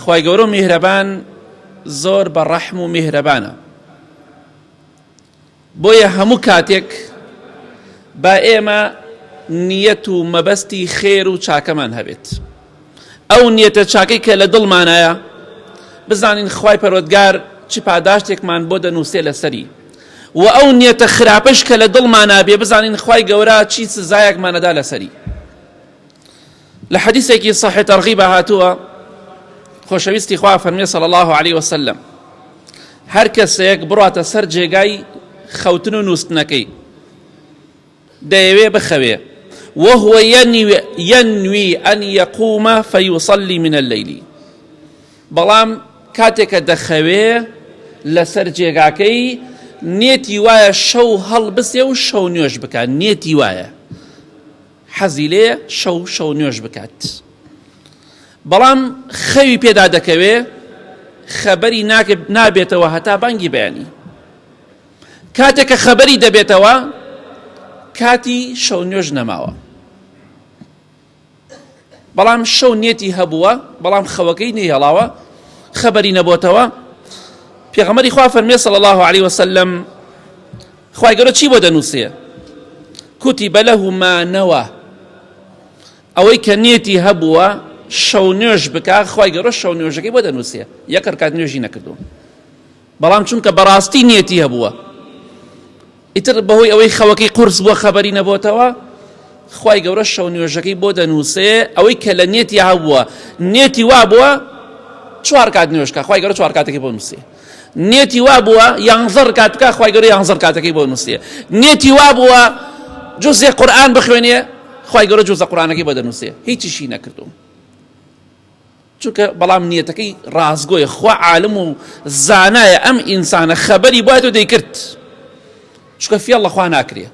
خوای گەورە میهرەبان زۆر بەڕەحم و میهرەبانە، بۆیە هەموو کاتێک با ئێمە نیەت و مەبەستی خێر و چاکەمان هەبێت. ئەو نیەتە چاکەی کە لە دڵمانایە بزانین خوای پەروەردگار چی پاداشتێکمان بۆ دەنووسێ لەسەری، و ئەو نیەتە خراپەش کە لە دڵمانە بێ بزانین خوای گەورە چی سزایەکمانەدا لەسەری. لە حەدیثێکی صحیح تەرغیبە هاتووە، خۆشەویستی خوا فەرمێ صلی الله عليه وسلم هەر کەسێک بڕاتە سەر جێگای خەوتن و نووستنەکەی دەیەوێ بخەوێ وهو ينوي أن يقوم فيصلي من الليل، بەڵام کاتێکە دەخەوێ لەسەر جێگاکەی نێتی وایە شەو هەڵبسێ و شەو نوێژ بکات، نێتی وایە حەزی لێ شەو نوێژ بکات، بەڵام خەوی پێدا دەکەوێ خەبەری نابێتەوە هەتا بانگی بەیانی. کاتێکە خەبەری دەبێتەوە کاتی شەو نوێژ نەماوە، بەڵام شەو نێتی هەبووە بەڵام خەوەکەی نەهێڵاوە، خەبەری نەبووتەوە. پێغەمبەری خوا فەرمێ صلی الله عليه وسلم خوای گەورە چی بۆ دەنووسێ؟ کوتیبە لەه ما نەوە، ئەوەی کە نێتی هەبووە شەو نوێژ بکات خوای گەورە شەو نوێژەکەی بۆ دەنووسێ، یەک ڕکات نوێژی نەکردو، بەڵام چونکە بەڕاستی نێتی هەبووە ئیتر بەهۆی ئەوەی خەوەکەی قورس بووە خەبەری نەبووتەوە خوای گەورە شەو نوێژەکەی بۆ دەنووسێ، ئەوەی کە لە نێتی هەبووە نێتی وا بووە 4 کات نوێژکە خوای گەورە 4 کاتێکی بۆ نووسێ، نێتی وا بووە 11 ڕکات بکە خوای گەورە 11 کاتێکی بۆ نووسێ، نێتی وا بووە جوزێ قورئان بخوێنێ خوای گەورە جوزە قورئانەکەی بۆ دەنووسێ، هیچیشی نەکردو، چونکە بەڵام نیەتەکەی ڕازگۆیە، خوا عالم و زانایە ئەم ئینسانە خەبەری بۆ هاتووە دەیکرد، چونکە فێڵ لە خوا ناکرێ.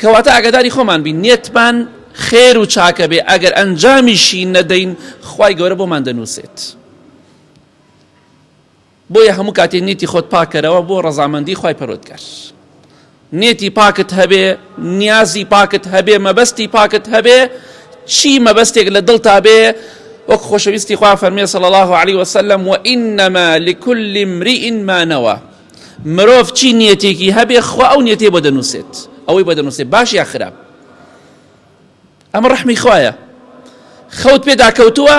کەواتە ئاگاداری خۆمان بین نێتمان خێر و چاکە بێ، ئەگەر ئەنجامیشی نەدەین خوای گەورە بۆمان دەنووسێت. بۆیە هەموو کاتێ نیەتی خۆت پاکەرەوە بۆ ڕەزامەندی خوای پەروەردگار، نێتی پاکت هەبێ، نیازی پاکت هەبێ، مەبەستی پاکت هەبێ، چی مەبەستێک لە دڵتا بێ، وەک خۆشەویستی خوا فەرمێ صلی الله عليه وسلم وإنما لكل امرئ ما نوى، مرۆڤ چی نیەتێکی هەبێ خوا ئەو نیەتێ بۆ دەنووسێت، ئەوەی بۆ دەنووسێت باش یا خراپ. ئەمە ڕەحمی خوایە، خەوت پێدا کەوتووە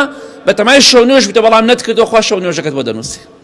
بەتەمای شەو نوێژ بتە بەڵام نەتکردووە خوا شەو نوێژەکەت بۆ دەنووسێت.